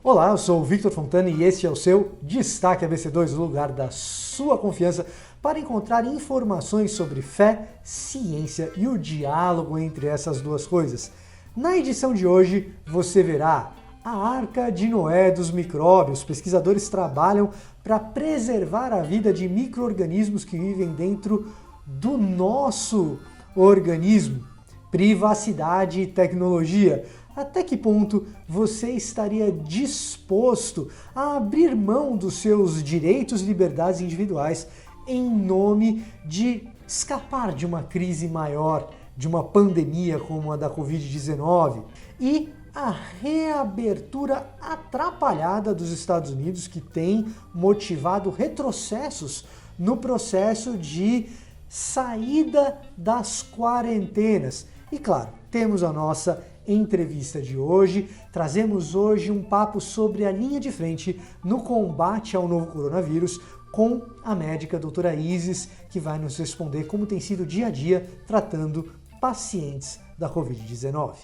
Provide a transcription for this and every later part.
Olá, eu sou o Victor Fontana e esse é o seu Destaque ABC2, o lugar da sua confiança para encontrar informações sobre fé, ciência e o diálogo entre essas duas coisas. Na edição de hoje, você verá a Arca de Noé dos micróbios. Pesquisadores trabalham para preservar a vida de micro-organismos que vivem dentro do nosso organismo. Privacidade e tecnologia. Até que ponto você estaria disposto a abrir mão dos seus direitos e liberdades individuais em nome de escapar de uma crise maior, de uma pandemia como a da Covid-19? E a reabertura atrapalhada dos Estados Unidos, que tem motivado retrocessos no processo de saída das quarentenas. E claro, temos a nossa entrevista de hoje. Trazemos hoje um papo sobre a linha de frente no combate ao novo coronavírus com a médica doutora Isis, que vai nos responder como tem sido o dia a dia tratando pacientes da Covid-19.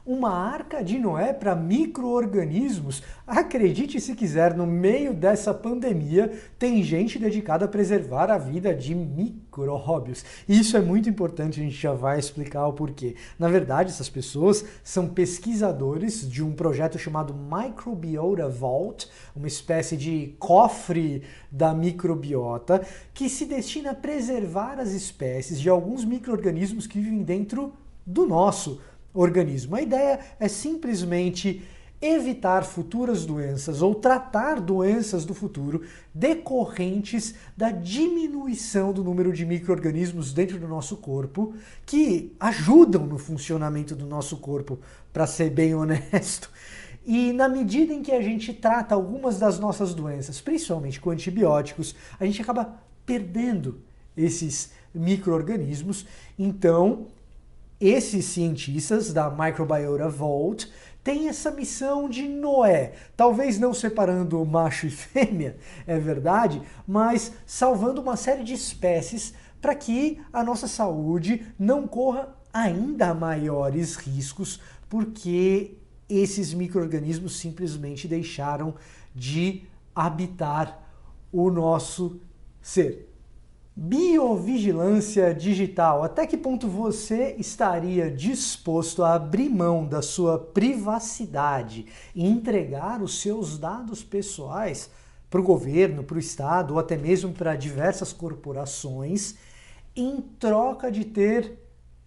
Uma arca de Noé para micro-organismos? Acredite se quiser, no meio dessa pandemia tem gente dedicada a preservar a vida de micróbios. E isso é muito importante, a gente já vai explicar o porquê. Na verdade, essas pessoas são pesquisadores de um projeto chamado Microbiota Vault, uma espécie de cofre da microbiota, que se destina a preservar as espécies de alguns micro-organismos que vivem dentro do nosso organismo. A ideia é simplesmente evitar futuras doenças ou tratar doenças do futuro decorrentes da diminuição do número de micro-organismos dentro do nosso corpo que ajudam no funcionamento do nosso corpo, para ser bem honesto. E na medida em que a gente trata algumas das nossas doenças, principalmente com antibióticos, a gente acaba perdendo esses micro-organismos. Então, esses cientistas da Microbiota Vault têm essa missão de Noé, talvez não separando macho e fêmea, é verdade, mas salvando uma série de espécies para que a nossa saúde não corra ainda maiores riscos, porque esses micro-organismos simplesmente deixaram de habitar o nosso ser. Biovigilância digital. Até que ponto você estaria disposto a abrir mão da sua privacidade e entregar os seus dados pessoais para o governo, para o Estado ou até mesmo para diversas corporações em troca de ter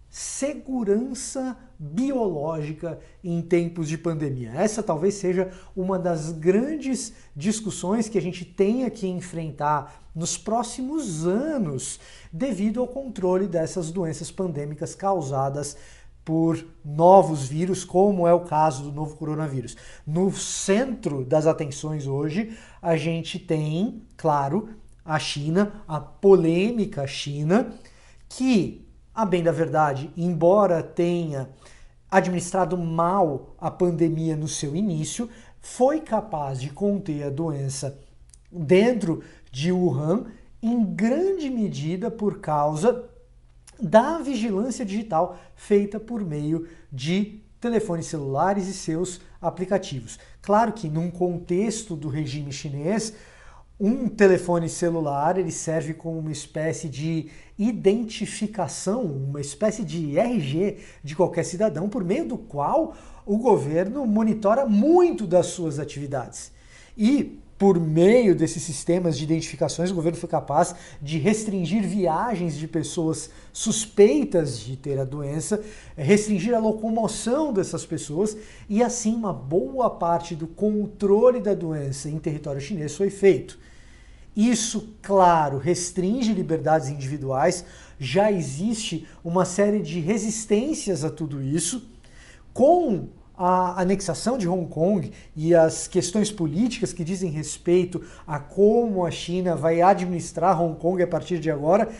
segurança biológica em tempos de pandemia? Essa talvez seja uma das grandes discussões que a gente tenha que enfrentar nos próximos anos devido ao controle dessas doenças pandêmicas causadas por novos vírus, como é o caso do novo coronavírus. No centro das atenções hoje, a gente tem, claro, a China, a polêmica China, que, a bem da verdade, embora tenha administrado mal a pandemia no seu início, foi capaz de conter a doença dentro de Wuhan, em grande medida por causa da vigilância digital feita por meio de telefones celulares e seus aplicativos. Claro que num contexto do regime chinês, um telefone celular ele serve como uma espécie de identificação, uma espécie de RG de qualquer cidadão, por meio do qual o governo monitora muito das suas atividades. E por meio desses sistemas de identificações, o governo foi capaz de restringir viagens de pessoas suspeitas de ter a doença, restringir a locomoção dessas pessoas e assim uma boa parte do controle da doença em território chinês foi feito. Isso, claro, restringe liberdades individuais, já existe uma série de resistências a tudo isso. Com a anexação de Hong Kong e as questões políticas que dizem respeito a como a China vai administrar Hong Kong a partir de agora,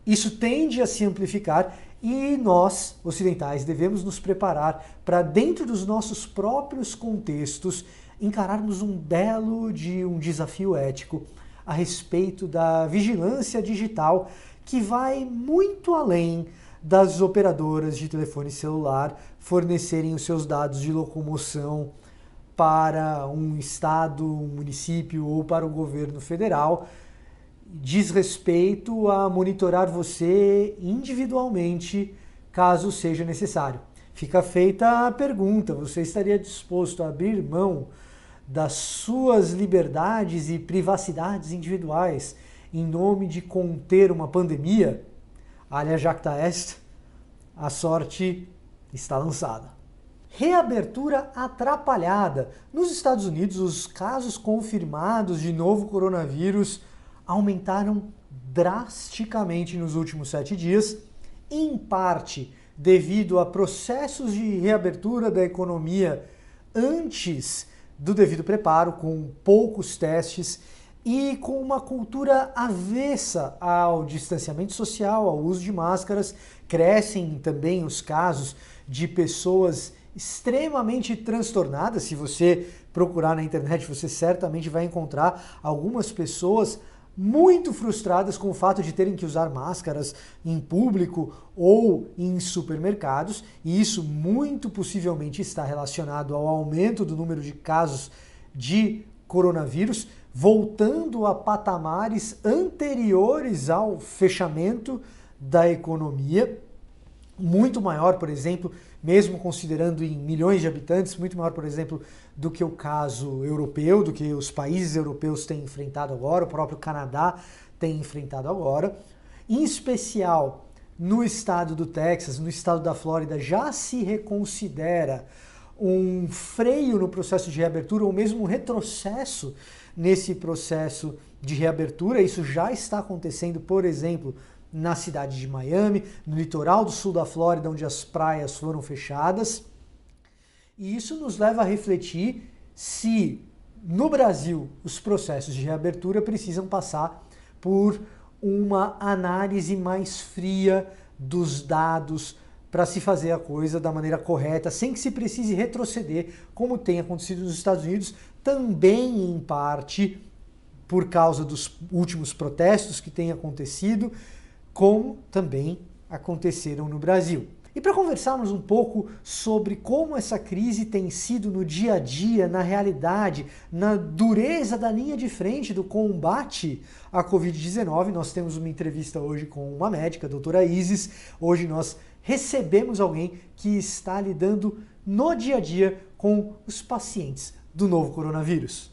isso tende a se amplificar e nós, ocidentais, devemos nos preparar para, dentro dos nossos próprios contextos, encararmos um desafio ético a respeito da vigilância digital que vai muito além das operadoras de telefone celular fornecerem os seus dados de locomoção para um estado, um município ou para o governo federal. Diz respeito a monitorar você individualmente, caso seja necessário. Fica feita a pergunta: você estaria disposto a abrir mão das suas liberdades e privacidades individuais em nome de conter uma pandemia? Alia jacta est, a sorte está lançada. Reabertura atrapalhada. Nos Estados Unidos, os casos confirmados de novo coronavírus aumentaram drasticamente nos últimos 7 dias, em parte devido a processos de reabertura da economia antes do devido preparo, com poucos testes e com uma cultura avessa ao distanciamento social, ao uso de máscaras. Crescem também os casos de pessoas extremamente transtornadas. Se você procurar na internet, você certamente vai encontrar algumas pessoas muito frustradas com o fato de terem que usar máscaras em público ou em supermercados, e isso muito possivelmente está relacionado ao aumento do número de casos de coronavírus, voltando a patamares anteriores ao fechamento da economia, muito maior, por exemplo, mesmo considerando em milhões de habitantes, muito maior, por exemplo, do que o caso europeu, do que os países europeus têm enfrentado agora, o próprio Canadá tem enfrentado agora. Em especial, no estado do Texas, no estado da Flórida, já se reconsidera um freio no processo de reabertura ou mesmo um retrocesso nesse processo de reabertura. Isso já está acontecendo, por exemplo, na cidade de Miami, no litoral do sul da Flórida, onde as praias foram fechadas. E isso nos leva a refletir se, no Brasil, os processos de reabertura precisam passar por uma análise mais fria dos dados para se fazer a coisa da maneira correta, sem que se precise retroceder, como tem acontecido nos Estados Unidos, também em parte por causa dos últimos protestos que têm acontecido, como também aconteceram no Brasil. E para conversarmos um pouco sobre como essa crise tem sido no dia a dia, na realidade, na dureza da linha de frente do combate à Covid-19, nós temos uma entrevista hoje com uma médica, a doutora Isis. Hoje nós recebemos alguém que está lidando no dia a dia com os pacientes do novo coronavírus.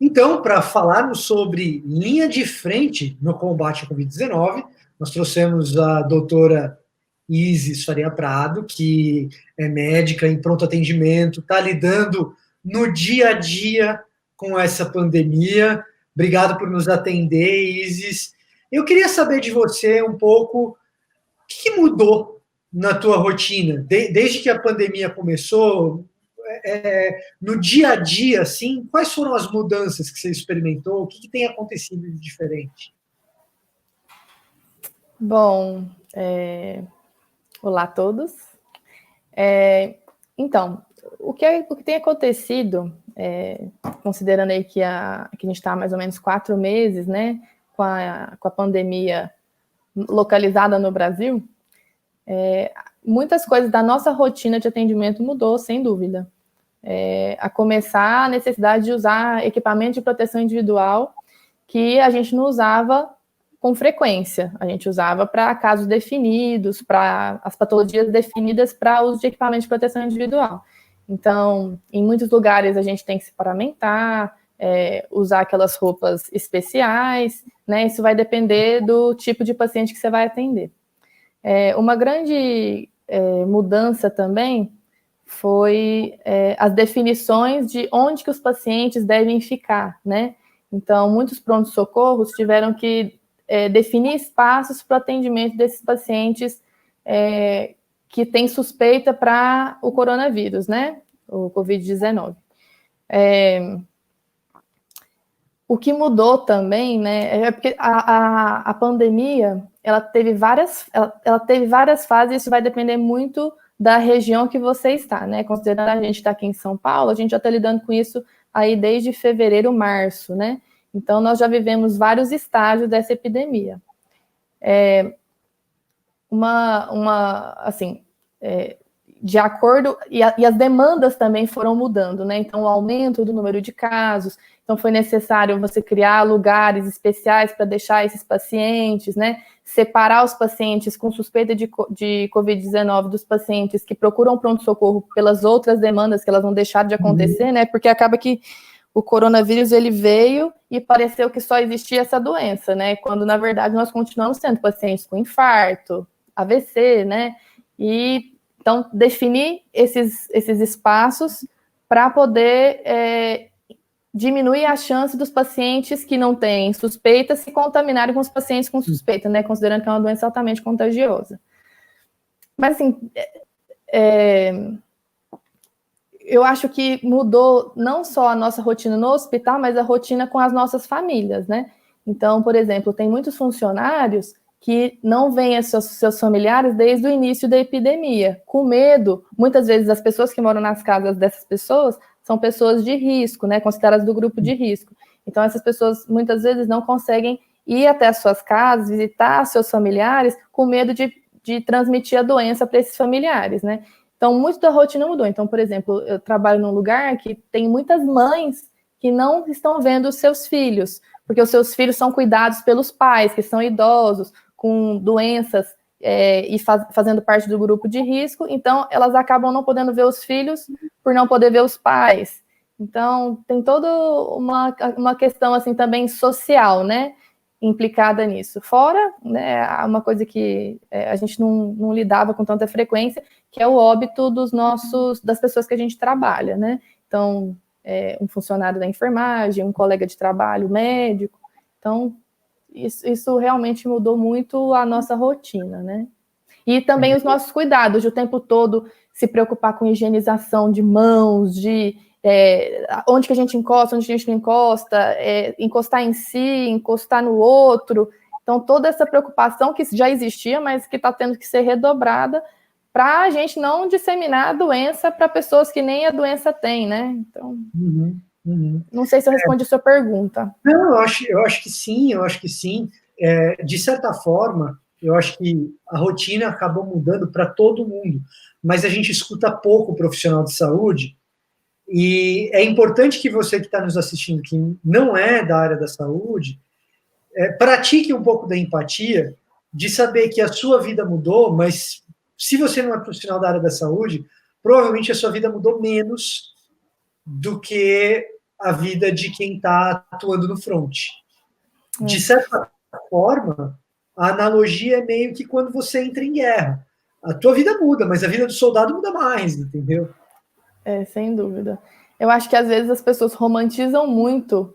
Então, para falarmos sobre linha de frente no combate à Covid-19, nós trouxemos a doutora Isis Faria Prado, que é médica em pronto atendimento, está lidando no dia a dia com essa pandemia. Obrigado por nos atender, Isis. Eu queria saber de você um pouco o que mudou na tua rotina, desde que a pandemia começou. No dia a dia, assim, quais foram as mudanças que você experimentou? O que tem acontecido de diferente? Bom, olá a todos. Então, o que tem acontecido, considerando aí que a gente está há mais ou menos 4 meses, né, com a pandemia localizada no Brasil, muitas coisas da nossa rotina de atendimento mudou, sem dúvida. A começar a necessidade de usar equipamento de proteção individual que a gente não usava com frequência. A gente usava para casos definidos, para as patologias definidas para uso de equipamento de proteção individual. Então, em muitos lugares a gente tem que se paramentar, usar aquelas roupas especiais, né? Isso vai depender do tipo de paciente que você vai atender. Uma grande mudança também foi as definições de onde que os pacientes devem ficar, né? Então, muitos prontos-socorros tiveram que definir espaços para o atendimento desses pacientes que têm suspeita para o coronavírus, né? O Covid-19. O que mudou também, né? É porque a pandemia, ela teve várias fases, isso vai depender muito da região que você está, né? Considerando a gente está aqui em São Paulo, a gente já está lidando com isso aí desde fevereiro, março, né? Então, nós já vivemos vários estágios dessa epidemia. De acordo, e as demandas também foram mudando, né? Então, o aumento do número de casos, então foi necessário você criar lugares especiais para deixar esses pacientes, né? Separar os pacientes com suspeita de Covid-19 dos pacientes que procuram pronto-socorro pelas outras demandas que elas não deixaram de acontecer, né? Porque acaba que o coronavírus, ele veio e pareceu que só existia essa doença, né? Quando, na verdade, nós continuamos tendo pacientes com infarto, AVC, né? E, então, definir esses espaços para poder diminuir a chance dos pacientes que não têm suspeita se contaminarem com os pacientes com suspeita, né? Considerando que é uma doença altamente contagiosa. Mas, assim, eu acho que mudou não só a nossa rotina no hospital, mas a rotina com as nossas famílias, né? Então, por exemplo, tem muitos funcionários que não veem seus familiares desde o início da epidemia, com medo. Muitas vezes as pessoas que moram nas casas dessas pessoas são pessoas de risco, né? Consideradas do grupo de risco. Então, essas pessoas muitas vezes não conseguem ir até as suas casas, visitar seus familiares, com medo de transmitir a doença para esses familiares, né? Então, muito da rotina mudou. Então, por exemplo, eu trabalho num lugar que tem muitas mães que não estão vendo os seus filhos, porque os seus filhos são cuidados pelos pais, que são idosos, com doenças e fazendo parte do grupo de risco. Então, elas acabam não podendo ver os filhos por não poder ver os pais. Então, tem toda uma questão, assim, também social, né? Implicada nisso. Fora, né, uma coisa que a gente não lidava com tanta frequência, que é o óbito das pessoas que a gente trabalha, né? Então, um funcionário da enfermagem, um colega de trabalho, médico. Então, isso realmente mudou muito a nossa rotina, né? E também os nossos cuidados, de o tempo todo se preocupar com higienização de mãos, de onde que a gente encosta, onde a gente não encosta, encostar em si, encostar no outro. Então, toda essa preocupação que já existia, mas que está tendo que ser redobrada para a gente não disseminar a doença para pessoas que nem a doença tem, né? Então, não sei se eu respondi a sua pergunta. Não, eu acho que sim, eu acho que sim. De certa forma, eu acho que a rotina acabou mudando para todo mundo, mas a gente escuta pouco o profissional de saúde. E é importante que você que está nos assistindo, que não é da área da saúde, pratique um pouco da empatia, de saber que a sua vida mudou, mas se você não é profissional da área da saúde, provavelmente a sua vida mudou menos do que a vida de quem está atuando no front. De certa forma, a analogia é meio que quando você entra em guerra. A tua vida muda, mas a vida do soldado muda mais, entendeu? Sem dúvida. Eu acho que às vezes as pessoas romantizam muito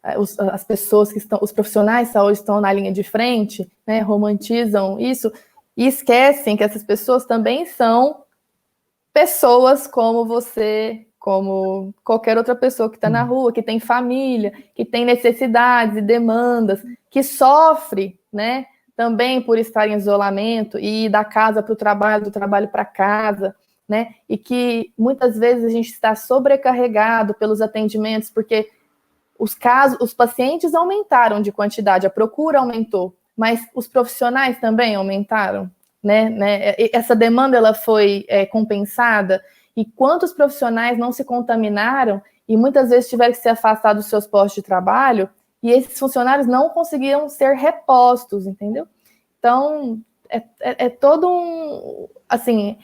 as pessoas que estão, os profissionais de saúde estão na linha de frente, né, romantizam isso e esquecem que essas pessoas também são pessoas como você, como qualquer outra pessoa que está na rua, que tem família, que tem necessidades e demandas, que sofre, né, também por estar em isolamento e ir da casa para o trabalho, do trabalho para casa, né, e que muitas vezes a gente está sobrecarregado pelos atendimentos, porque os pacientes aumentaram de quantidade, a procura aumentou, mas os profissionais também aumentaram, né? Essa demanda ela foi compensada, e quantos profissionais não se contaminaram e muitas vezes tiveram que se afastar dos seus postos de trabalho, e esses funcionários não conseguiram ser repostos, entendeu? Então, é todo um... Assim,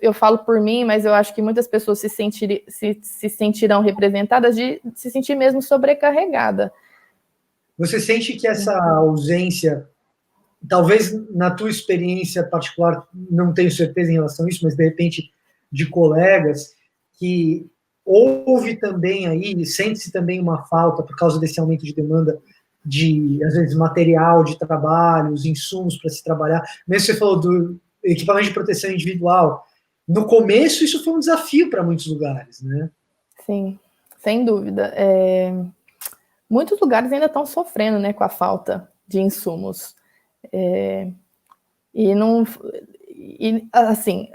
eu falo por mim, mas eu acho que muitas pessoas se sentirão representadas de se sentir mesmo sobrecarregada. Você sente que essa ausência, talvez na tua experiência particular, não tenho certeza em relação a isso, mas de repente de colegas, que houve também aí, sente-se também uma falta por causa desse aumento de demanda de, às vezes, material de trabalho, os insumos para se trabalhar. Mesmo você falou do equipamento de proteção individual. No começo, isso foi um desafio para muitos lugares, né? Sim, sem dúvida. Muitos lugares ainda estão sofrendo, né, com a falta de insumos. Assim,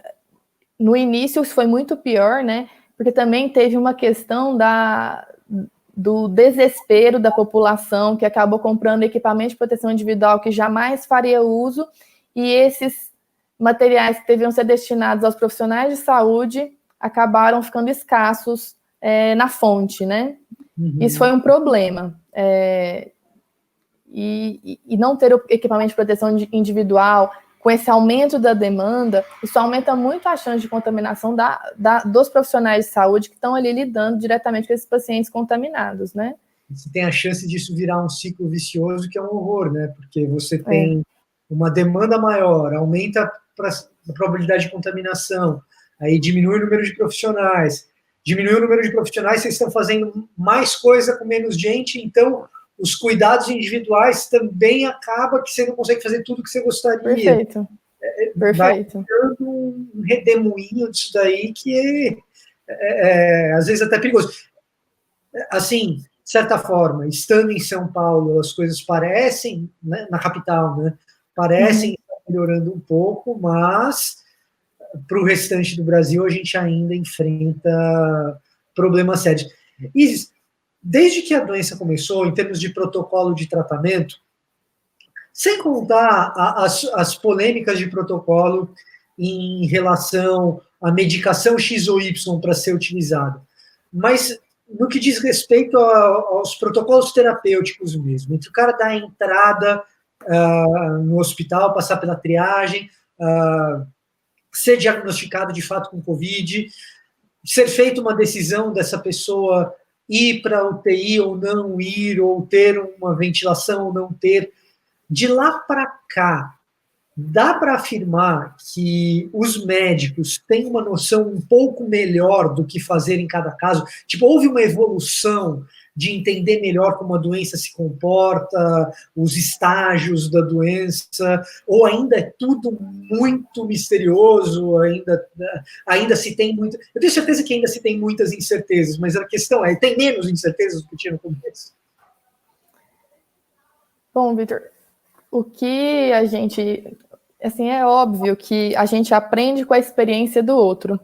no início isso foi muito pior, né? Porque também teve uma questão do desespero da população que acabou comprando equipamento de proteção individual que jamais faria uso, e esses materiais que deviam ser destinados aos profissionais de saúde acabaram ficando escassos na fonte, né? Uhum. Isso foi um problema. E não ter o equipamento de proteção individual, com esse aumento da demanda, isso aumenta muito a chance de contaminação dos profissionais de saúde que estão ali lidando diretamente com esses pacientes contaminados, né? Você tem a chance disso virar um ciclo vicioso, que é um horror, né? Porque você tem uma demanda maior, aumenta a probabilidade de contaminação, aí diminui o número de profissionais. Diminui o número de profissionais, vocês estão fazendo mais coisa com menos gente, então os cuidados individuais também acaba que você não consegue fazer tudo que você gostaria. Perfeito. Vai dando um redemoinho disso daí que às vezes até perigoso. Assim, de certa forma, estando em São Paulo, as coisas parecem, né, na capital, né, parecem estar melhorando um pouco, mas para o restante do Brasil a gente ainda enfrenta problemas sérios. Isis, desde que a doença começou, em termos de protocolo de tratamento, sem contar as polêmicas de protocolo em relação à medicação X ou Y para ser utilizada, mas no que diz respeito aos protocolos terapêuticos mesmo, entre o cara dar a entrada no hospital, passar pela triagem, ser diagnosticado de fato com Covid, ser feita uma decisão dessa pessoa ir para a UTI ou não ir, ou ter uma ventilação ou não ter, de lá para cá, dá para afirmar que os médicos têm uma noção um pouco melhor do que fazer em cada caso? Tipo, houve uma evolução de entender melhor como a doença se comporta, os estágios da doença, ou ainda é tudo muito misterioso, ainda se tem muito... Eu tenho certeza que ainda se tem muitas incertezas, mas a questão é, tem menos incertezas do que tinha no começo? Bom, Vitor, o que a gente... Assim, é óbvio que a gente aprende com a experiência do outro.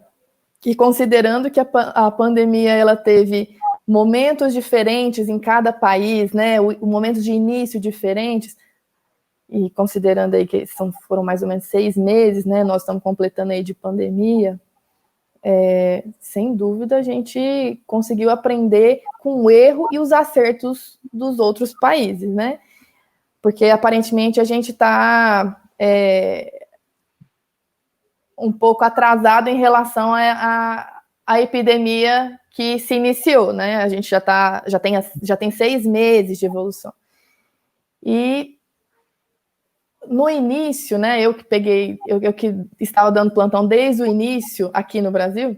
E considerando que a pandemia ela teve momentos diferentes em cada país, né? O momento de início diferentes, e considerando aí que foram mais ou menos 6 meses, né? Nós estamos completando aí de pandemia. Sem dúvida, a gente conseguiu aprender com o erro e os acertos dos outros países, né? Porque aparentemente a gente está um pouco atrasado em relação à epidemia que se iniciou, né? A gente já tem 6 meses de evolução. E no início, né? Eu que estava dando plantão desde o início aqui no Brasil,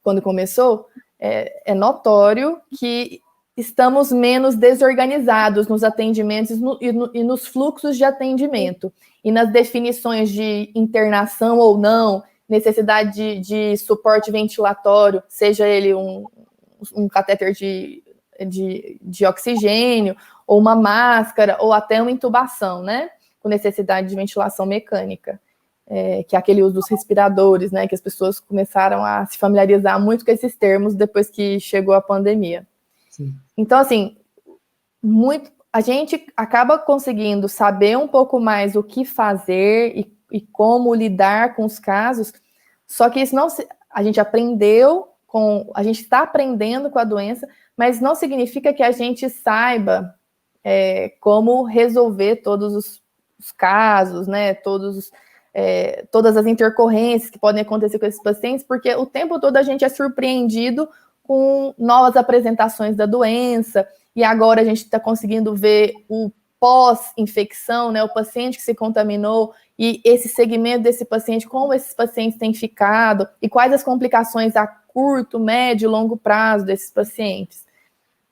quando começou, é notório que estamos menos desorganizados nos atendimentos e nos fluxos de atendimento, e nas definições de internação ou não, necessidade de suporte ventilatório, seja ele um catéter de oxigênio, ou uma máscara, ou até uma intubação, né? Com necessidade de ventilação mecânica. Que é aquele uso dos respiradores, né? Que as pessoas começaram a se familiarizar muito com esses termos depois que chegou a pandemia. Sim. Então, assim, a gente acaba conseguindo saber um pouco mais o que fazer e como lidar com os casos, só que isso a gente está aprendendo com a doença, mas não significa que a gente saiba como resolver todos os casos, né? Todas as intercorrências que podem acontecer com esses pacientes, porque o tempo todo a gente é surpreendido com novas apresentações da doença, e agora a gente está conseguindo ver o pós-infecção, né, o paciente que se contaminou, e esse segmento desse paciente, como esses pacientes têm ficado, e quais as complicações a curto, médio e longo prazo desses pacientes.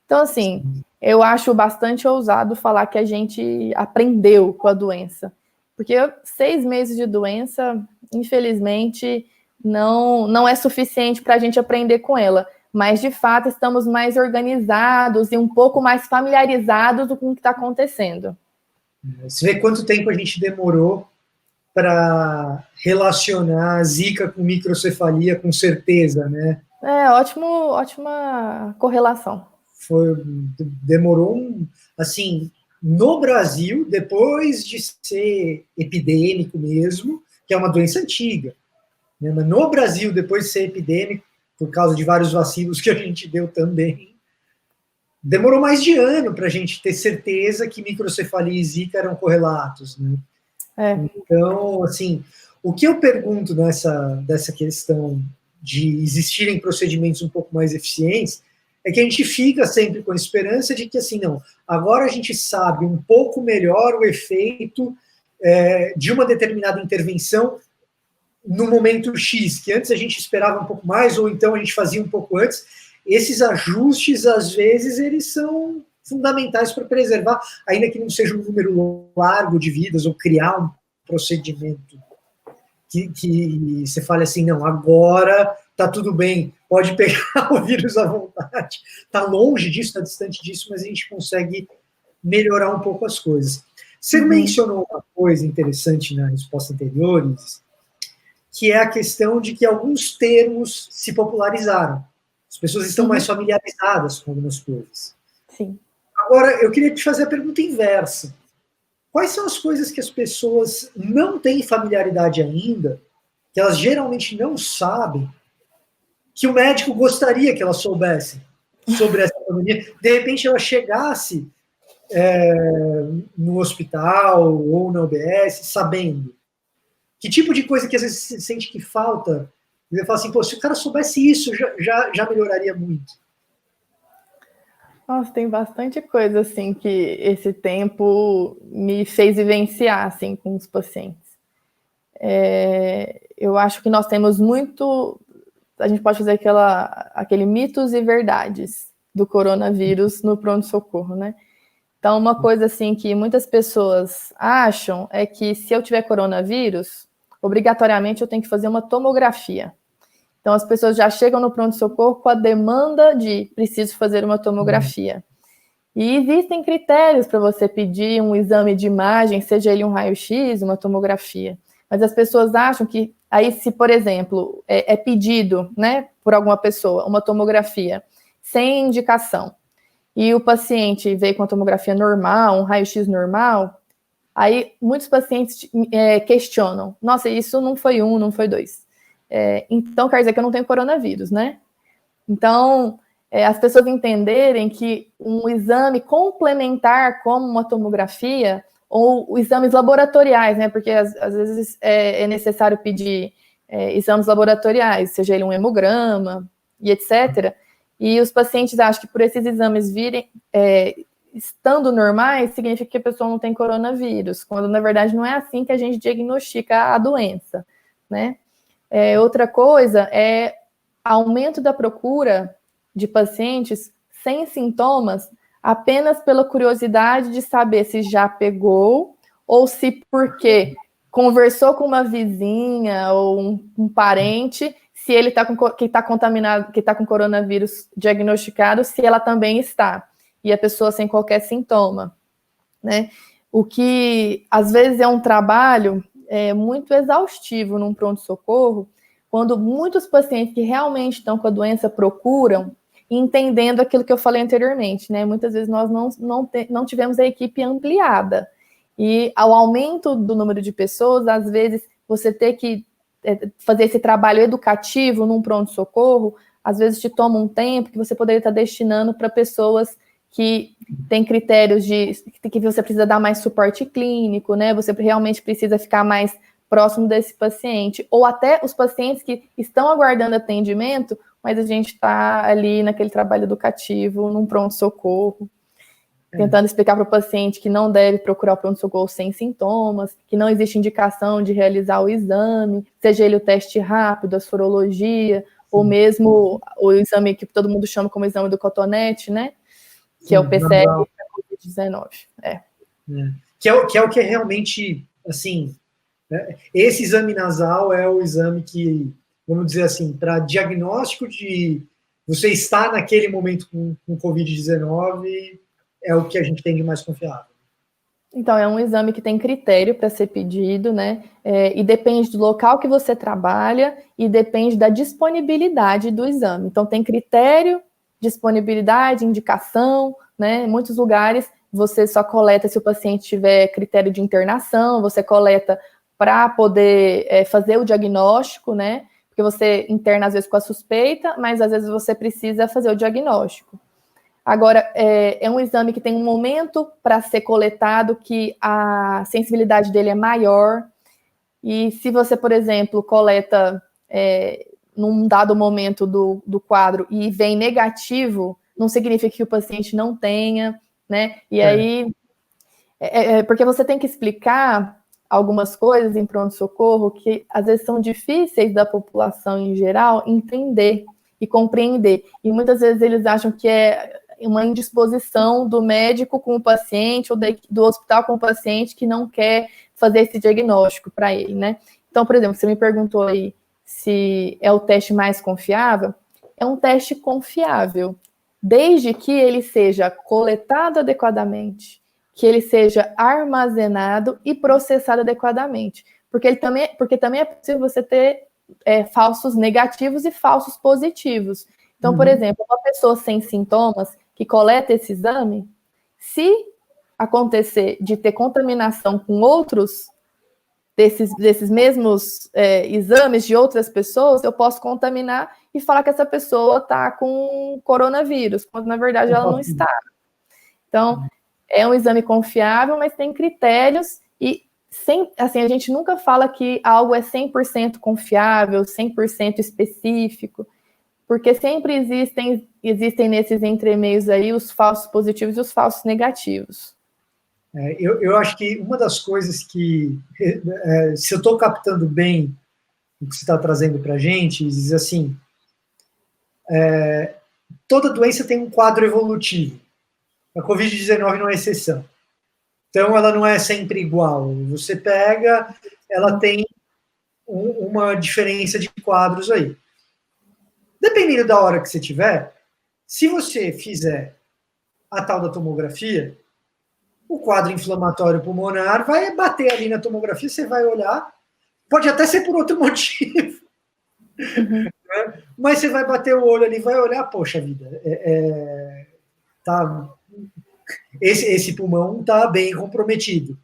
Então, assim, eu acho bastante ousado falar que a gente aprendeu com a doença, porque 6 meses de doença, infelizmente, não é suficiente para a gente aprender com ela. Mas, de fato, estamos mais organizados e um pouco mais familiarizados com o que está acontecendo. Você vê quanto tempo a gente demorou para relacionar Zika com microcefalia com certeza, né? Ótima correlação. demorou, assim, no Brasil, depois de ser epidêmico mesmo, que é uma doença antiga, né? Mas no Brasil, depois de ser epidêmico, por causa de vários vacilos que a gente deu também, demorou mais de ano para a gente ter certeza que microcefalia e zika eram correlatos, né? Então, assim, o que eu pergunto dessa questão de existirem procedimentos um pouco mais eficientes é que a gente fica sempre com a esperança de que, assim, não, agora a gente sabe um pouco melhor o efeito de uma determinada intervenção no momento X, que antes a gente esperava um pouco mais, ou então a gente fazia um pouco antes. Esses ajustes, às vezes, eles são fundamentais para preservar, ainda que não seja um número largo de vidas, ou criar um procedimento que você fale assim, não, agora tá tudo bem, pode pegar o vírus à vontade. Está longe disso, está distante disso, mas a gente consegue melhorar um pouco as coisas. Você mencionou uma coisa interessante na resposta anterior, que é a questão de que alguns termos se popularizaram. As pessoas estão mais familiarizadas com algumas coisas. Sim. Agora, eu queria te fazer a pergunta inversa. Quais são as coisas que as pessoas não têm familiaridade ainda, que elas geralmente não sabem, que o médico gostaria que elas soubessem sobre essa pandemia? De repente, ela chegasse no hospital ou na UBS sabendo. Que tipo de coisa que às vezes você sente que falta? E você fala assim, pô, se o cara soubesse isso, já melhoraria muito. Nossa, tem bastante coisa, assim, que esse tempo me fez vivenciar, assim, com os pacientes. Eu acho que nós temos muito... A gente pode fazer aquele mitos e verdades do coronavírus no pronto-socorro, né? Então, uma coisa, assim, que muitas pessoas acham é que se eu tiver coronavírus, obrigatoriamente eu tenho que fazer uma tomografia. Então, as pessoas já chegam no pronto-socorro com a demanda de preciso fazer uma tomografia. E existem critérios para você pedir um exame de imagem, seja ele um raio-x, uma tomografia. Mas as pessoas acham que, aí se, por exemplo, é pedido, né, por alguma pessoa, uma tomografia sem indicação, e o paciente veio com a tomografia normal, um raio-x normal, aí muitos pacientes questionam, nossa, isso não foi 1, não foi 2. Então, quer dizer que eu não tenho coronavírus, né? Então, as pessoas entenderem que um exame complementar, como uma tomografia, ou exames laboratoriais, né? Porque às vezes é necessário pedir exames laboratoriais, seja ele um hemograma e etc. E os pacientes acham que por esses exames virem estando normais, significa que a pessoa não tem coronavírus, quando na verdade não é assim que a gente diagnostica a doença, né? Outra coisa é aumento da procura de pacientes sem sintomas apenas pela curiosidade de saber se já pegou ou se porque conversou com uma vizinha ou um parente, se ele que está contaminado, que está com coronavírus diagnosticado, se ela também está, e a pessoa sem qualquer sintoma, né? O que às vezes é um trabalho muito exaustivo num pronto-socorro, quando muitos pacientes que realmente estão com a doença procuram, entendendo aquilo que eu falei anteriormente, né? Muitas vezes nós não tivemos a equipe ampliada. E ao aumento do número de pessoas, às vezes você ter que fazer esse trabalho educativo num pronto-socorro, às vezes te toma um tempo que você poderia estar destinando para pessoas que têm critérios que você precisa dar mais suporte clínico, né? Você realmente precisa ficar mais próximo desse paciente, ou até os pacientes que estão aguardando atendimento, mas a gente está ali naquele trabalho educativo, num pronto-socorro, tentando explicar para o paciente que não deve procurar o pronto-socorro sem sintomas, que não existe indicação de realizar o exame, seja ele o teste rápido, a sorologia, ou mesmo o exame que todo mundo chama como exame do cotonete, né? Que é o PCR para Covid-19. Que é o que é realmente, assim, esse exame nasal é o exame que, vamos dizer assim, para diagnóstico de você estar naquele momento com Covid-19, é o que a gente tem de mais confiável. Então, é um exame que tem critério para ser pedido, né? E depende do local que você trabalha e depende da disponibilidade do exame. Então, tem critério disponibilidade, indicação, né? Em muitos lugares você só coleta se o paciente tiver critério de internação, você coleta para poder fazer o diagnóstico, né? Porque você interna às vezes com a suspeita, mas às vezes você precisa fazer o diagnóstico. Agora, é um exame que tem um momento para ser coletado que a sensibilidade dele é maior, e se você, por exemplo, coleta num dado momento do quadro e vem negativo, não significa que o paciente não tenha, né? E aí, porque você tem que explicar algumas coisas em pronto-socorro que às vezes são difíceis da população em geral entender e compreender. E muitas vezes eles acham que é uma indisposição do médico com o paciente ou do hospital com o paciente que não quer fazer esse diagnóstico para ele, né? Então, por exemplo, você me perguntou aí se é o teste mais confiável. É um teste confiável, desde que ele seja coletado adequadamente, que ele seja armazenado e processado adequadamente. Porque também é possível você ter falsos negativos e falsos positivos. Então, por exemplo, uma pessoa sem sintomas que coleta esse exame, se acontecer de ter contaminação com outros desses mesmos exames de outras pessoas, eu posso contaminar e falar que essa pessoa está com coronavírus, quando na verdade ela não está. Então, é um exame confiável, mas tem critérios e assim, a gente nunca fala que algo é 100% confiável, 100% específico, porque sempre existem nesses entremeios aí os falsos positivos e os falsos negativos. Eu acho que uma das coisas que, se eu estou captando bem o que você está trazendo para a gente, diz assim, toda doença tem um quadro evolutivo. A Covid-19 não é exceção. Então, ela não é sempre igual. Você pega, ela tem uma diferença de quadros aí. Dependendo da hora que você tiver, se você fizer a tal da tomografia, o quadro inflamatório pulmonar vai bater ali na tomografia, você vai olhar, pode até ser por outro motivo, né? Mas você vai bater o olho ali, vai olhar, poxa vida, tá, esse pulmão está bem comprometido.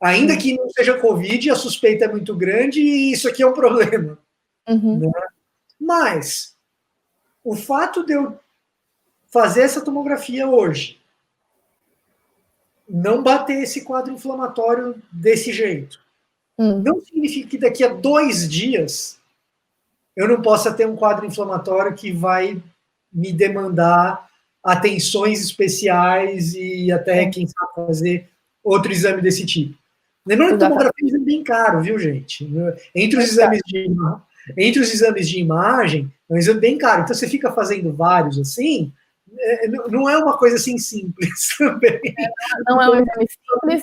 Ainda que não seja Covid, a suspeita é muito grande e isso aqui é um problema. Né? Mas o fato de eu fazer essa tomografia hoje, não bater esse quadro inflamatório desse jeito, não significa que daqui a 2 dias eu não possa ter um quadro inflamatório que vai me demandar atenções especiais e até, quem sabe, fazer outro exame desse tipo. Lembrando que tomografia é um exame bem caro, viu, gente? Entre os exames de imagem, é um exame bem caro. Então, você fica fazendo vários assim, não é uma coisa assim simples também. Não é um exame simples,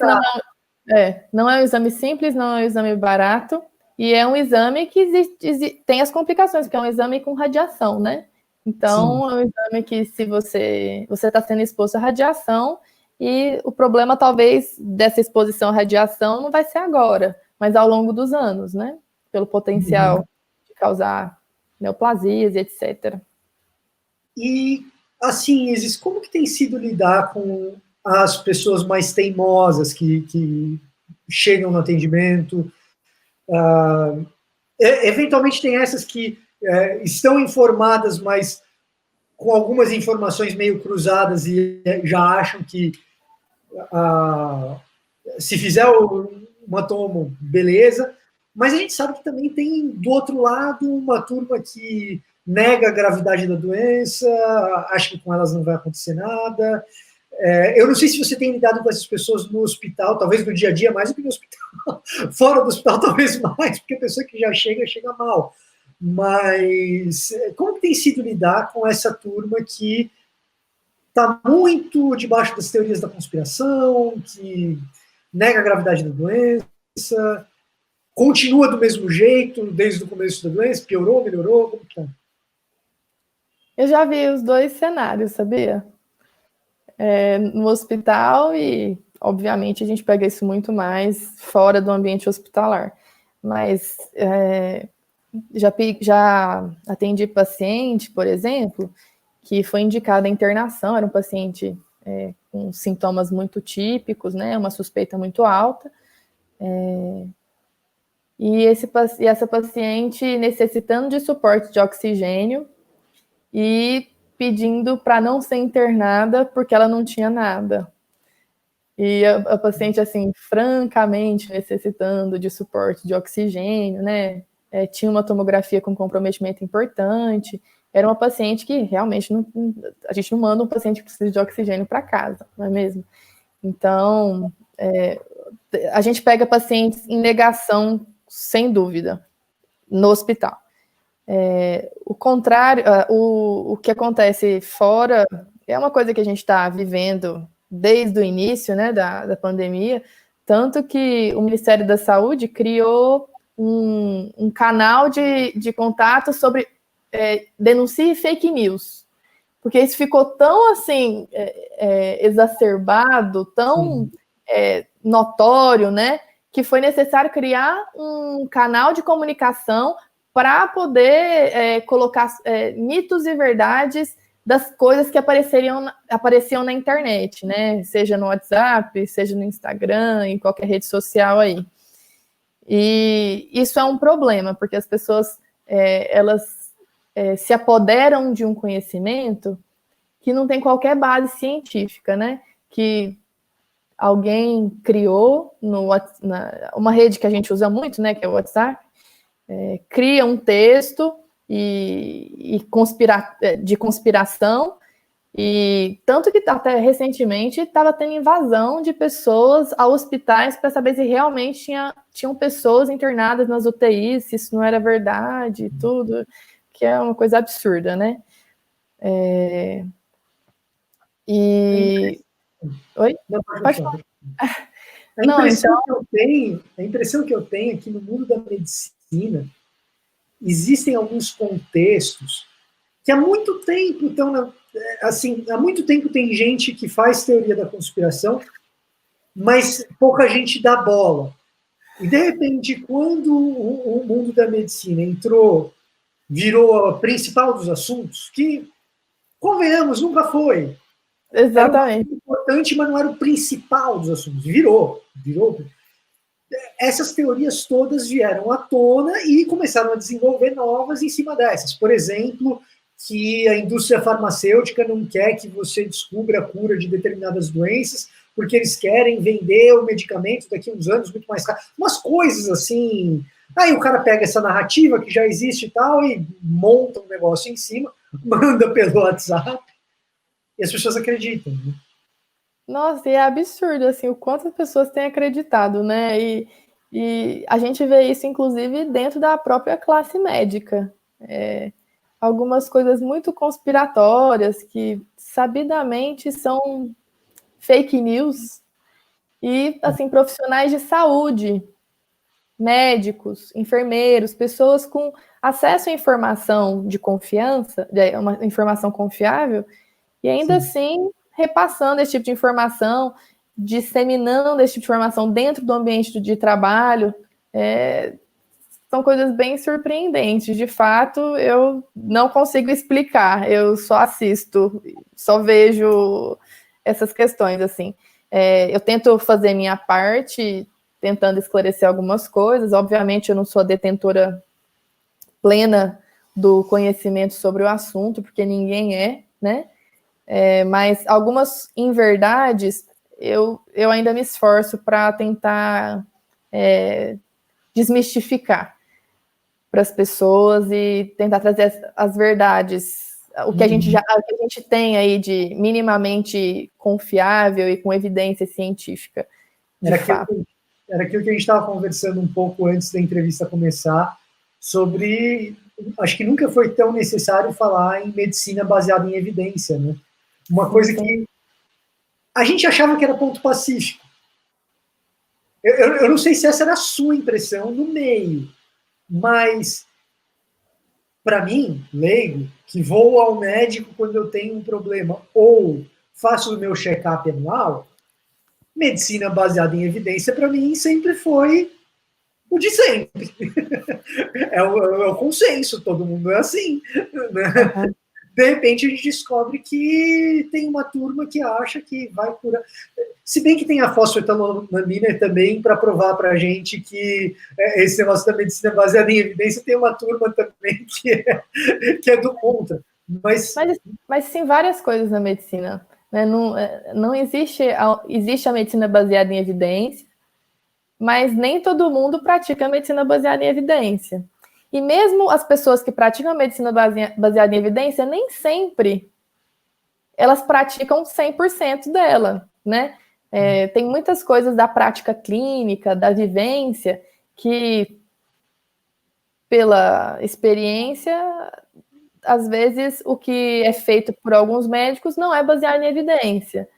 não é um exame simples, não é um exame barato, e é um exame que tem as complicações, porque é um exame com radiação, né? Então, sim, é um exame que se você está sendo exposto à radiação, e o problema talvez dessa exposição à radiação não vai ser agora, mas ao longo dos anos, né? Pelo potencial de causar neoplasias, etc. E, assim, Isis, como que tem sido lidar com as pessoas mais teimosas que chegam no atendimento? Eventualmente tem essas que estão informadas, mas com algumas informações meio cruzadas e já acham que se fizer uma tomo, beleza, mas a gente sabe que também tem do outro lado uma turma que nega a gravidade da doença, acha que com elas não vai acontecer nada. Eu não sei se você tem lidado com essas pessoas no hospital, talvez no dia a dia mais do que no hospital. Fora do hospital, talvez mais, porque a pessoa que já chega mal. Mas como que tem sido lidar com essa turma que está muito debaixo das teorias da conspiração, que nega a gravidade da doença, continua do mesmo jeito desde o começo da doença, piorou, melhorou, como que é? Eu já vi os dois cenários, sabia? No hospital e, obviamente, a gente pega isso muito mais fora do ambiente hospitalar. Mas já atendi paciente, por exemplo, que foi indicada a internação, era um paciente com sintomas muito típicos, né, uma suspeita muito alta, e essa paciente necessitando de suporte de oxigênio e pedindo para não ser internada porque ela não tinha nada. E a paciente, assim, francamente necessitando de suporte de oxigênio, né? Tinha uma tomografia com comprometimento importante. Era uma paciente que realmente a gente não manda um paciente que precisa de oxigênio para casa, não é mesmo? Então, a gente pega pacientes em negação, sem dúvida, no hospital. O contrário, o que acontece fora é uma coisa que a gente está vivendo desde o início, né, da pandemia, tanto que o Ministério da Saúde criou um canal de contato sobre denuncie fake news, porque isso ficou tão, assim, exacerbado, tão notório, né, que foi necessário criar um canal de comunicação para poder colocar mitos e verdades das coisas que apareciam na internet, né? Seja no WhatsApp, seja no Instagram, em qualquer rede social aí. E isso é um problema, porque as pessoas elas se apoderam de um conhecimento que não tem qualquer base científica, né? Que alguém criou uma rede que a gente usa muito, né? Que é o WhatsApp. Cria um texto de conspiração, e tanto que até recentemente estava tendo invasão de pessoas a hospitais para saber se realmente tinham pessoas internadas nas UTIs, se isso não era verdade, tudo, que é uma coisa absurda, né? Oi? Não, Pode falar. A impressão que eu tenho é que no mundo da medicina existem alguns contextos que há muito tempo estão, assim, há muito tempo tem gente que faz teoria da conspiração, mas pouca gente dá bola. E de repente, quando o mundo da medicina virou a principal dos assuntos, que, convenhamos, nunca foi. Exatamente. Era importante, mas não era o principal dos assuntos. Virou. Essas teorias todas vieram à tona e começaram a desenvolver novas em cima dessas. Por exemplo, que a indústria farmacêutica não quer que você descubra a cura de determinadas doenças, porque eles querem vender o medicamento daqui a uns anos muito mais caro. Umas coisas assim. Aí o cara pega essa narrativa que já existe e tal e monta um negócio em cima, manda pelo WhatsApp e as pessoas acreditam, né? Nossa, e é absurdo, assim, o quanto as pessoas têm acreditado, né? E a gente vê isso, inclusive, dentro da própria classe médica. Algumas coisas muito conspiratórias que, sabidamente, são fake news. E, assim, profissionais de saúde, médicos, enfermeiros, pessoas com acesso à informação de confiança, uma informação confiável, e ainda assim repassando esse tipo de informação, disseminando esse tipo de informação dentro do ambiente de trabalho, são coisas bem surpreendentes. De fato, eu não consigo explicar, eu só assisto, só vejo essas questões, assim. Eu tento fazer minha parte, tentando esclarecer algumas coisas. Obviamente, eu não sou a detentora plena do conhecimento sobre o assunto, porque ninguém é, né? Mas algumas inverdades eu ainda me esforço para tentar desmistificar para as pessoas e tentar trazer as verdades, o que a gente tem aí de minimamente confiável e com evidência científica. Era aquilo que a gente estava conversando um pouco antes da entrevista começar, sobre, acho que nunca foi tão necessário falar em medicina baseada em evidência, né? Uma coisa que a gente achava que era ponto pacífico. Eu não sei se essa era a sua impressão no meio, mas para mim, leigo, que vou ao médico quando eu tenho um problema ou faço o meu check-up anual, medicina baseada em evidência para mim sempre foi o de sempre. É o consenso, todo mundo é assim, né? de repente a gente descobre que tem uma turma que acha que vai curar. Se bem que tem a fosfetanolamina também para provar para a gente que esse negócio da medicina baseada em evidência, tem uma turma também que é do contra. Mas sim, várias coisas na medicina. Né? Não existe a medicina baseada em evidência, mas nem todo mundo pratica a medicina baseada em evidência. E mesmo as pessoas que praticam a medicina baseada em evidência, nem sempre elas praticam 100% dela, né? Tem muitas coisas da prática clínica, da vivência, que, pela experiência, às vezes o que é feito por alguns médicos não é baseado em evidência.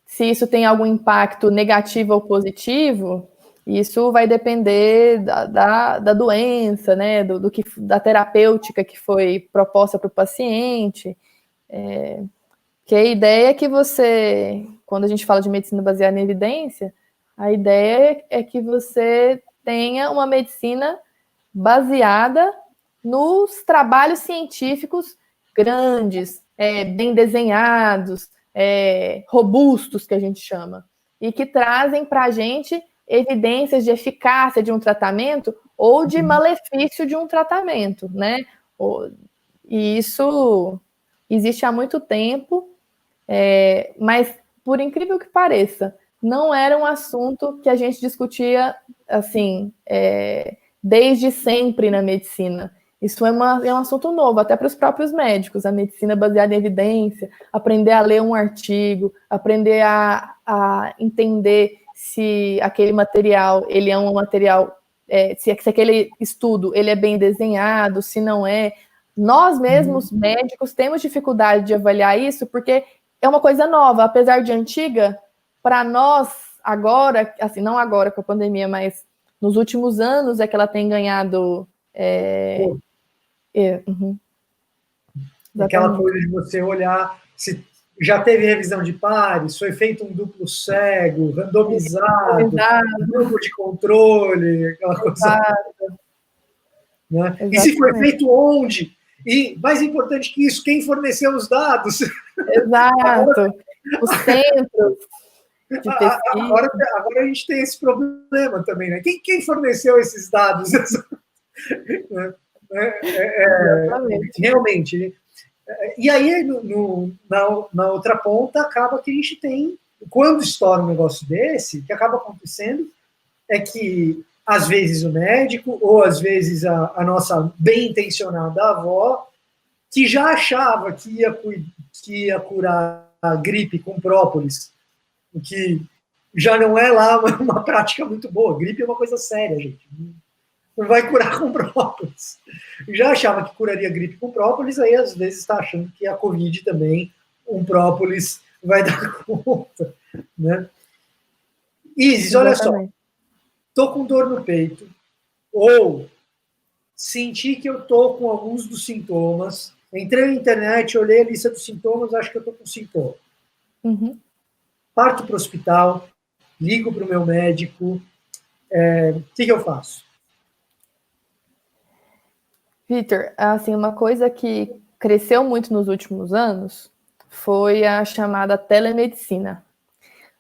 Se isso tem algum impacto negativo ou positivo, isso vai depender da doença, né? Da terapêutica que foi proposta para o paciente. Que a ideia é que você, quando a gente fala de medicina baseada em evidência, a ideia é que você tenha uma medicina baseada nos trabalhos científicos grandes, bem desenhados, robustos, que a gente chama, e que trazem para a gente evidências de eficácia de um tratamento ou de malefício de um tratamento, né? E isso existe há muito tempo, mas, por incrível que pareça, não era um assunto que a gente discutia, assim, desde sempre na medicina. Isso é um assunto novo, até para os próprios médicos, a medicina baseada em evidência, aprender a ler um artigo, aprender a entender se aquele material, ele é um material, se aquele estudo, ele é bem desenhado, se não é. Nós mesmos, médicos, temos dificuldade de avaliar isso, porque é uma coisa nova, apesar de antiga, para nós, agora, assim, não agora com a pandemia, mas nos últimos anos é que ela tem ganhado... Aquela coisa de você olhar se já teve revisão de pares, foi feito um duplo cego, randomizado, grupo de controle, aquela coisa. Né? E se foi feito onde? E, mais importante que isso, quem forneceu os dados? Exato. Os centros de pesquisa. Agora a gente tem esse problema também, né? Quem forneceu esses dados? Realmente. E aí, na outra ponta, acaba que a gente tem, quando estoura um negócio desse, o que acaba acontecendo é que, às vezes, o médico, ou às vezes a nossa bem-intencionada avó, que já achava que ia curar a gripe com própolis, o que já não é lá uma prática muito boa. Gripe é uma coisa séria, gente. Não vai curar com própolis. Já achava que curaria gripe com própolis, aí às vezes está achando que a Covid também, um própolis, vai dar conta. Né? Isis, olha só. Estou com dor no peito, ou senti que eu estou com alguns dos sintomas, entrei na internet, olhei a lista dos sintomas, acho que eu estou com sintoma. Parto para o hospital, ligo para o meu médico, o que eu faço? Vitor, assim, uma coisa que cresceu muito nos últimos anos foi a chamada telemedicina.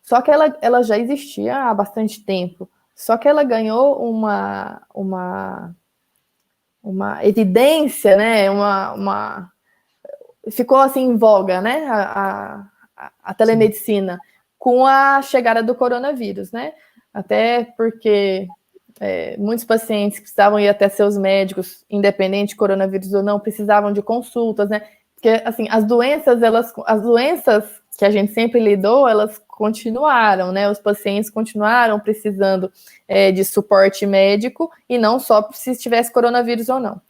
Só que ela já existia há bastante tempo, só que ela ganhou uma evidência, né? Ficou assim em voga, né? A telemedicina com a chegada do coronavírus, né? Até porque muitos pacientes que precisavam ir até seus médicos, independente de coronavírus ou não, precisavam de consultas, né? Porque, assim, as doenças que a gente sempre lidou, elas continuaram, né? Os pacientes continuaram precisando de suporte médico, e não só se tivesse coronavírus ou não.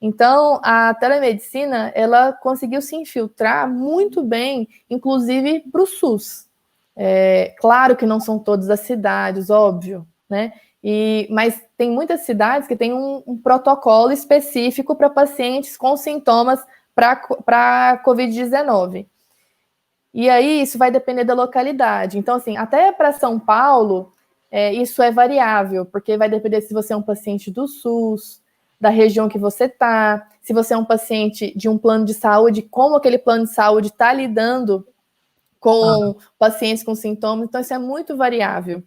Então, a telemedicina, ela conseguiu se infiltrar muito bem, inclusive para o SUS. Claro que não são todas as cidades, óbvio, né? Mas tem muitas cidades que têm um protocolo específico para pacientes com sintomas para Covid-19. E aí, isso vai depender da localidade. Então, assim, até para São Paulo, isso é variável, porque vai depender se você é um paciente do SUS, da região que você está, se você é um paciente de um plano de saúde, como aquele plano de saúde está lidando com pacientes com sintomas, então isso é muito variável.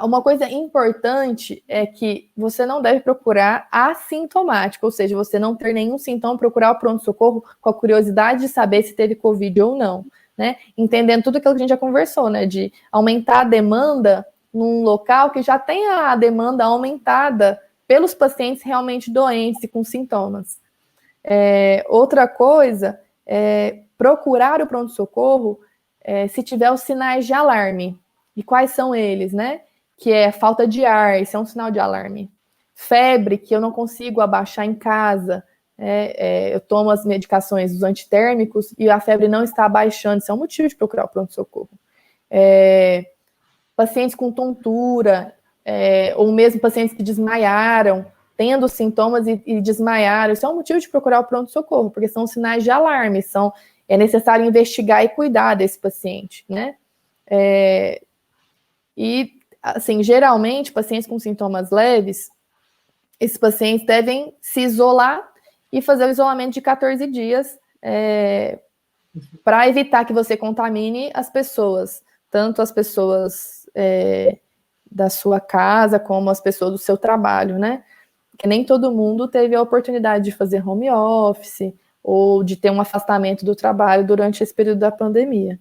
Uma coisa importante é que você não deve procurar assintomático, ou seja, você não ter nenhum sintoma, procurar o pronto-socorro com a curiosidade de saber se teve Covid ou não, né? Entendendo tudo aquilo que a gente já conversou, né? De aumentar a demanda num local que já tem a demanda aumentada pelos pacientes realmente doentes e com sintomas. Outra coisa é procurar o pronto-socorro se tiver os sinais de alarme. E quais são eles, né? Que é falta de ar, isso é um sinal de alarme. Febre, que eu não consigo abaixar em casa, eu tomo as medicações dos antitérmicos e a febre não está abaixando, isso é um motivo de procurar o pronto-socorro. Pacientes com tontura, ou mesmo pacientes que desmaiaram, tendo sintomas e desmaiaram, isso é um motivo de procurar o pronto-socorro, porque são sinais de alarme, é necessário investigar e cuidar desse paciente, né? E, assim, geralmente, pacientes com sintomas leves, esses pacientes devem se isolar e fazer o isolamento de 14 dias para evitar que você contamine as pessoas, tanto as pessoas da sua casa como as pessoas do seu trabalho, né? Porque nem todo mundo teve a oportunidade de fazer home office ou de ter um afastamento do trabalho durante esse período da pandemia.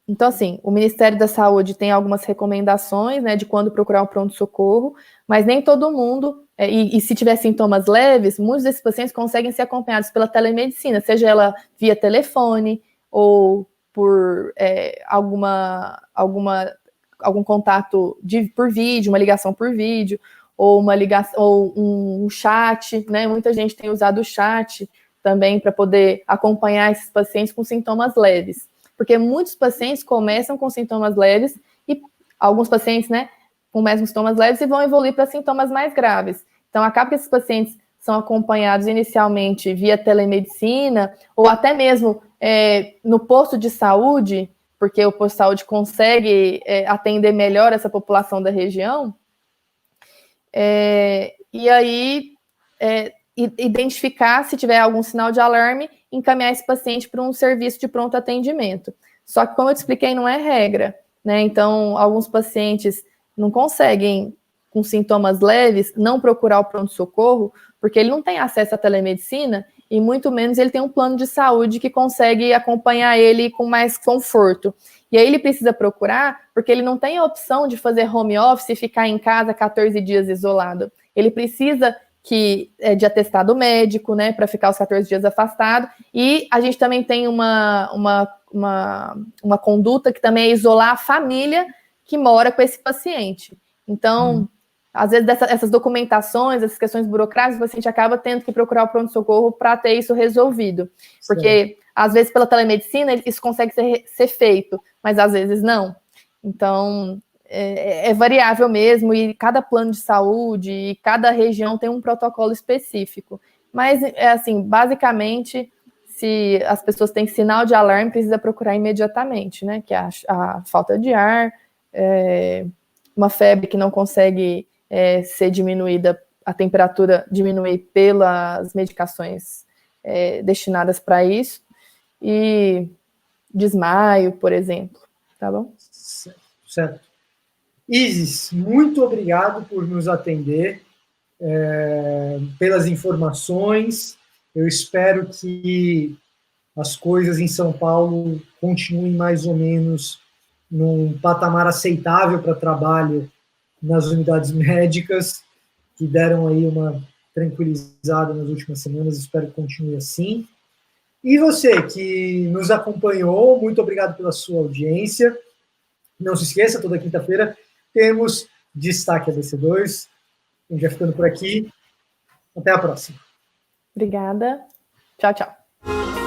Então, assim, o Ministério da Saúde tem algumas recomendações, né, de quando procurar um pronto-socorro, mas nem todo mundo, e se tiver sintomas leves, muitos desses pacientes conseguem ser acompanhados pela telemedicina, seja ela via telefone ou por algum contato por vídeo, uma ligação por vídeo, ou um chat, né? Muita gente tem usado o chat também para poder acompanhar esses pacientes com sintomas leves. Porque muitos pacientes começam com sintomas leves e alguns pacientes, né, começam com sintomas leves e vão evoluir para sintomas mais graves. Então, acaba que esses pacientes são acompanhados inicialmente via telemedicina ou até mesmo no posto de saúde, porque o posto de saúde consegue atender melhor essa população da região. E aí, identificar se tiver algum sinal de alarme, encaminhar esse paciente para um serviço de pronto atendimento. Só que, como eu te expliquei, não é regra, né? Então, alguns pacientes não conseguem, com sintomas leves, não procurar o pronto-socorro, porque ele não tem acesso à telemedicina e muito menos ele tem um plano de saúde que consegue acompanhar ele com mais conforto. E aí ele precisa procurar, porque ele não tem a opção de fazer home office e ficar em casa 14 dias isolado. Ele precisa de atestado médico, né, para ficar os 14 dias afastado, e a gente também tem uma conduta que também é isolar a família que mora com esse paciente. Então, às vezes, essas documentações, essas questões burocráticas, o paciente acaba tendo que procurar o pronto-socorro para ter isso resolvido. Porque, às vezes, pela telemedicina, isso consegue ser feito, mas às vezes não. Então, é variável mesmo, e cada plano de saúde e cada região tem um protocolo específico. Mas, assim, basicamente, se as pessoas têm sinal de alarme, precisa procurar imediatamente, né? Que é a falta de ar, uma febre que não consegue ser diminuída, a temperatura diminuir pelas medicações destinadas para isso, e desmaio, por exemplo, tá bom? Certo. Isis, muito obrigado por nos atender, pelas informações. Eu espero que as coisas em São Paulo continuem mais ou menos num patamar aceitável para trabalho nas unidades médicas, que deram aí uma tranquilizada nas últimas semanas, espero que continue assim. E você que nos acompanhou, muito obrigado pela sua audiência. Não se esqueça, toda quinta-feira temos Destaque ABC2. A gente vai ficando por aqui. Até a próxima. Obrigada. Tchau, tchau.